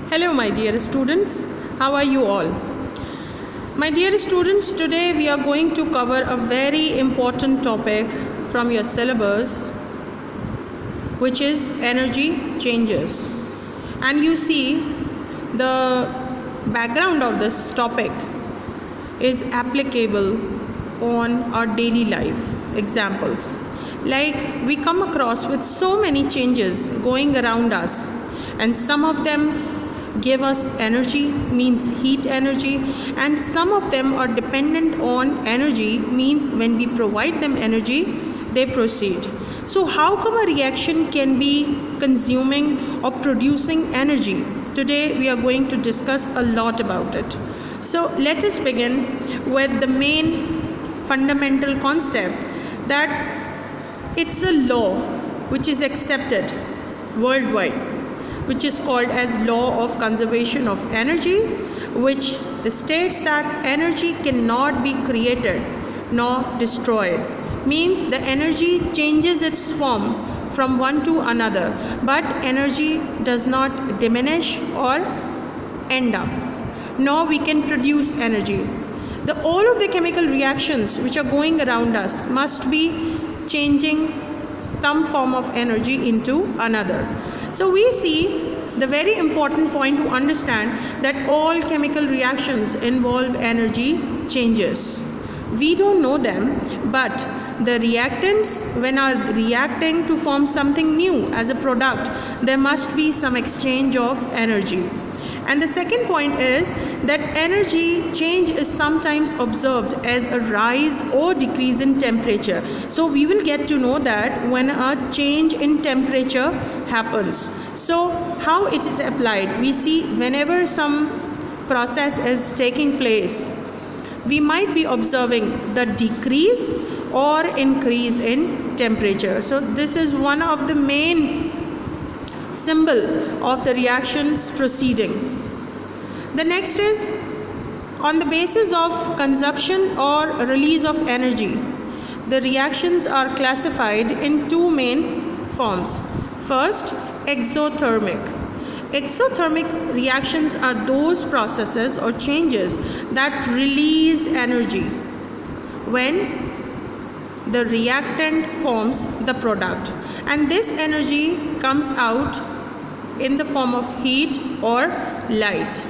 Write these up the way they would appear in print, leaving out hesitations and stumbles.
Hello, my dear students. How are you all? My dear students, today we are going to cover a very important topic from your syllabus, which is energy changes. And you see, the background of this topic is applicable on our daily life examples. Like we come across with so many changes going around us, and some of them give us energy, means heat energy, and some of them are dependent on energy, means when we provide them energy they proceed. So how come a reaction can be consuming or producing energy? Today we are going to discuss a lot about it. So let us begin with the main fundamental concept, that it's a law which is accepted worldwide, which is called as law of conservation of energy, which states that energy cannot be created nor destroyed. Means the energy changes its form from one to another, but energy does not diminish or end up, nor we can produce energy. All of the chemical reactions which are going around us must be changing some form of energy into another. So we see the very important point to understand that all chemical reactions involve energy changes. We don't know them, but the reactants, when are reacting to form something new as a product, there must be some exchange of energy. And the second point is that energy change is sometimes observed as a rise or decrease in temperature. So we will get to know that when a change in temperature happens. So how it is applied? We see whenever some process is taking place, we might be observing the decrease or increase in temperature. So this is one of the main symbol of the reactions proceeding. The next is on the basis of consumption or release of energy. The reactions are classified in two main forms. First, exothermic. Exothermic reactions are those processes or changes that release energy when the reactant forms the product, and this energy comes out in the form of heat or light.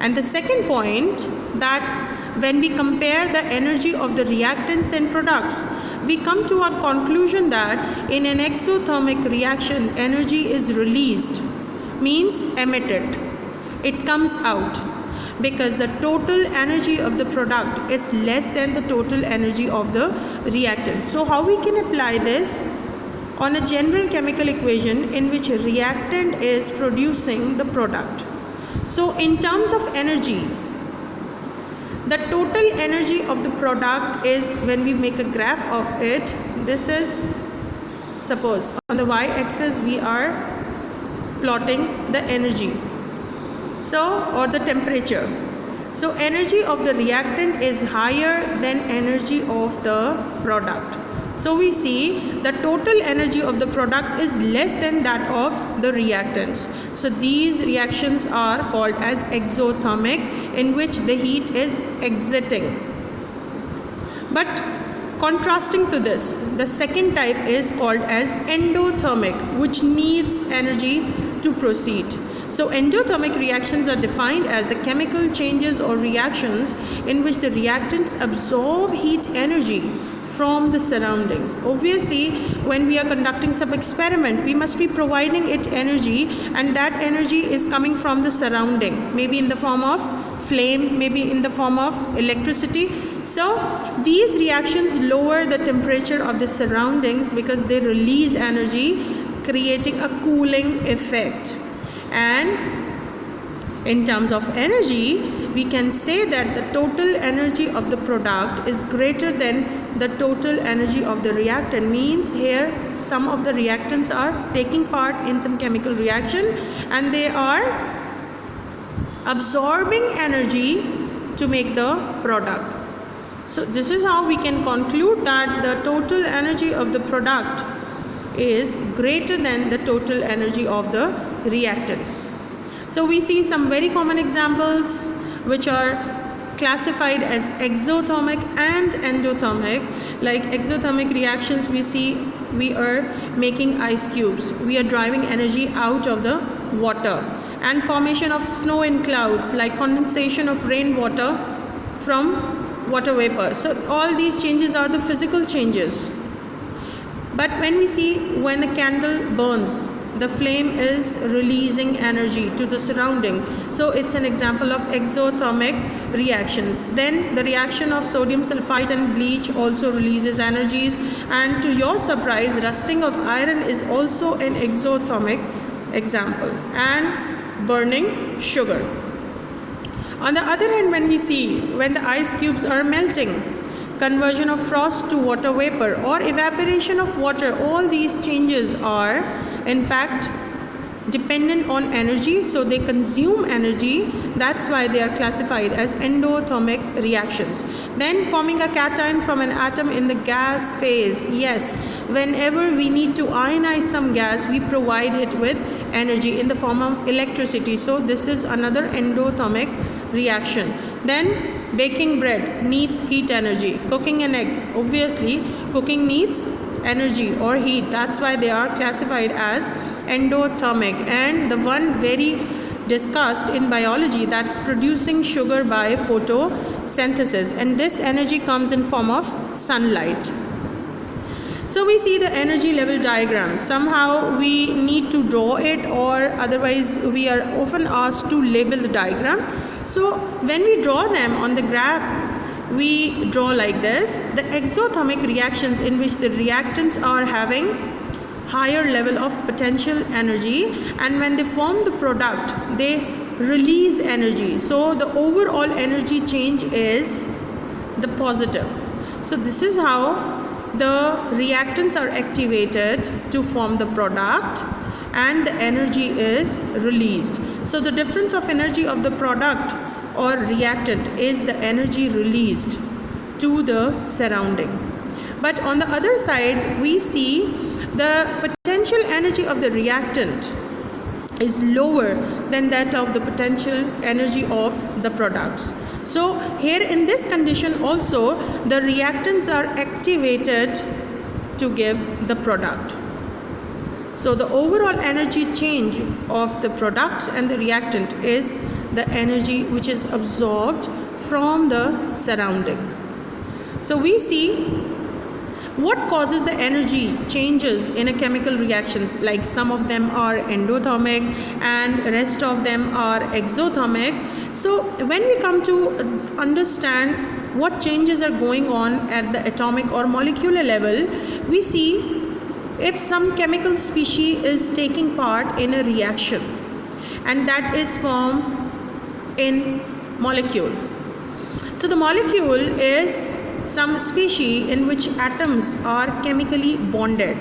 And the second point, that when we compare the energy of the reactants and products, we come to a conclusion that in an exothermic reaction, energy is released, means emitted. It comes out because the total energy of the product is less than the total energy of the reactant. So how we can apply this? On a general chemical equation in which a reactant is producing the product. So in terms of energies, the total energy of the product is, when we make a graph of it, this is, suppose on the y-axis we are plotting the energy, so, or the temperature. So energy of the reactant is higher than energy of the product. So we see the total energy of the product is less than that of the reactants. So these reactions are called as exothermic, in which the heat is exiting. But contrasting to this, the second type is called as endothermic, which needs energy to proceed. So endothermic reactions are defined as the chemical changes or reactions in which the reactants absorb heat energy from the surroundings. Obviously, when we are conducting some experiment, we must be providing it energy, and that energy is coming from the surrounding, maybe in the form of flame, maybe in the form of electricity. So these reactions lower the temperature of the surroundings because they release energy, creating a cooling effect. And in terms of energy, we can say that the total energy of the product is greater than the total energy of the reactant. Means here some of the reactants are taking part in some chemical reaction and they are absorbing energy to make the product. So this is how we can conclude that the total energy of the product is greater than the total energy of the reactants. So we see some very common examples which are classified as exothermic and endothermic. Like exothermic reactions, we see we are making ice cubes, we are driving energy out of the water, and formation of snow in clouds, like condensation of rainwater from water vapor. So all these changes are the physical changes. But when we see when the candle burns, the flame is releasing energy to the surrounding. So it's an example of exothermic reactions. Then the reaction of sodium sulfite and bleach also releases energies. And to your surprise, rusting of iron is also an exothermic example. And burning sugar. On the other hand, when we see when the ice cubes are melting, conversion of frost to water vapor or evaporation of water, all these changes are in fact dependent on energy, so they consume energy. That's why they are classified as endothermic reactions. Then forming a cation from an atom in the gas phase. Yes, whenever we need to ionize some gas, we provide it with energy in the form of electricity. So this is another endothermic reaction. Then baking bread needs heat energy. Cooking an egg, obviously cooking needs energy or heat. That's why they are classified as endothermic. And the one very discussed in biology, that's producing sugar by photosynthesis, and this energy comes in form of sunlight. So we see the energy level diagram. Somehow we need to draw it, or otherwise we are often asked to label the diagram. So when we draw them on the graph, we draw like this: the exothermic reactions in which the reactants are having higher level of potential energy, and when they form the product, they release energy. So the overall energy change is the positive. So this is how the reactants are activated to form the product, and the energy is released. So the difference of energy of the product or reactant is the energy released to the surrounding. But on the other side, we see the potential energy of the reactant is lower than that of the potential energy of the products. So here in this condition also, the reactants are activated to give the product. So the overall energy change of the products and the reactant is the energy which is absorbed from the surrounding. So we see what causes the energy changes in a chemical reactions. Like some of them are endothermic and rest of them are exothermic. So when we come to understand what changes are going on at the atomic or molecular level, we see if some chemical species is taking part in a reaction, and that is formed in molecule. So the molecule is some species in which atoms are chemically bonded,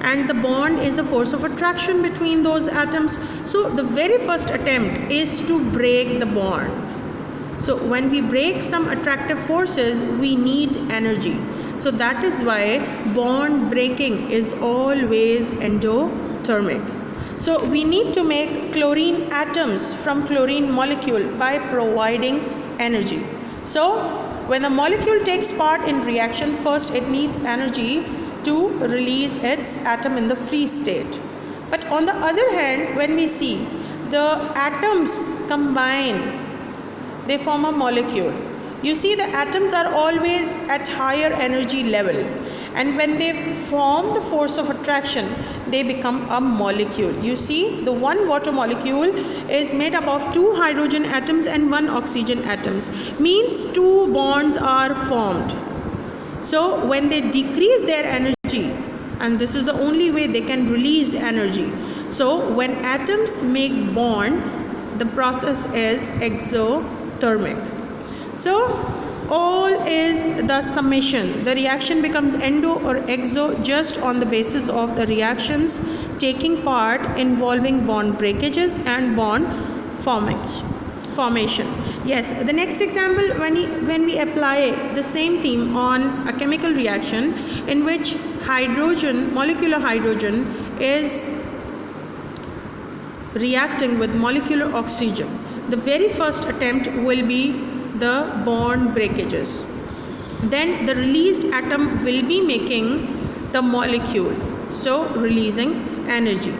and the bond is a force of attraction between those atoms. So the very first attempt is to break the bond. So when we break some attractive forces, we need energy. So that is why bond breaking is always endothermic. So we need to make chlorine atoms from chlorine molecule by providing energy. So when a molecule takes part in reaction, first it needs energy to release its atom in the free state. But on the other hand, when we see the atoms combine, they form a molecule. You see, the atoms are always at higher energy level, and when they form the force of attraction, they become a molecule. You see, the one water molecule is made up of 2 hydrogen atoms and 1 oxygen atoms. Means 2 bonds are formed. So when they decrease their energy, and this is the only way they can release energy. So when atoms make bond, the process is exothermic. So all is the summation. The reaction becomes endo or exo just on the basis of the reactions taking part involving bond breakages and bond formation. Yes, the next example, when we apply the same theme on a chemical reaction in which hydrogen, molecular hydrogen is reacting with molecular oxygen, the very first attempt will be the bond breakages. Then the released atom will be making the molecule, so releasing energy.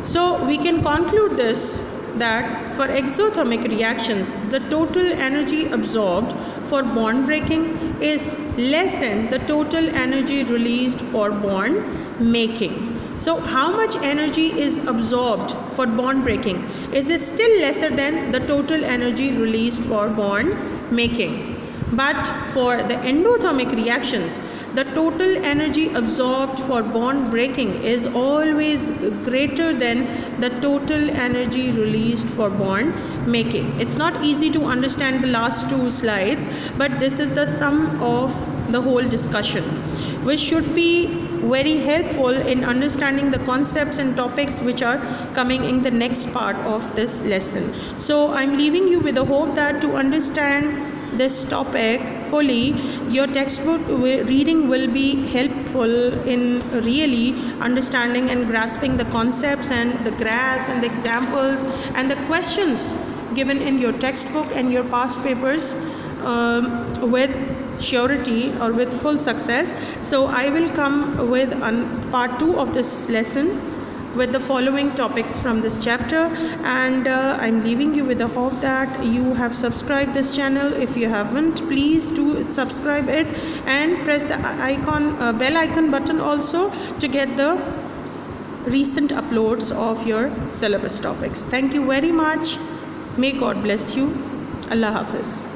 So we can conclude this, that for exothermic reactions, the total energy absorbed for bond breaking is less than the total energy released for bond making. So how much energy is absorbed for bond breaking? Is it still lesser than the total energy released for bond making? But for the endothermic reactions, the total energy absorbed for bond breaking is always greater than the total energy released for bond making. It's not easy to understand the last two slides, but this is the sum of the whole discussion, which should be very helpful in understanding the concepts and topics which are coming in the next part of this lesson. So I'm leaving you with the hope that to understand this topic fully, your textbook reading will be helpful in really understanding and grasping the concepts and the graphs and the examples and the questions given in your textbook and your past papers with surety or with full success. So I will come with part 2 of this lesson with the following topics from this chapter, and I'm leaving you with the hope that you have subscribed this channel. If you haven't, please do subscribe it and press the bell icon button also to get the recent uploads of your syllabus topics. Thank you very much. May God bless you. Allah Hafiz.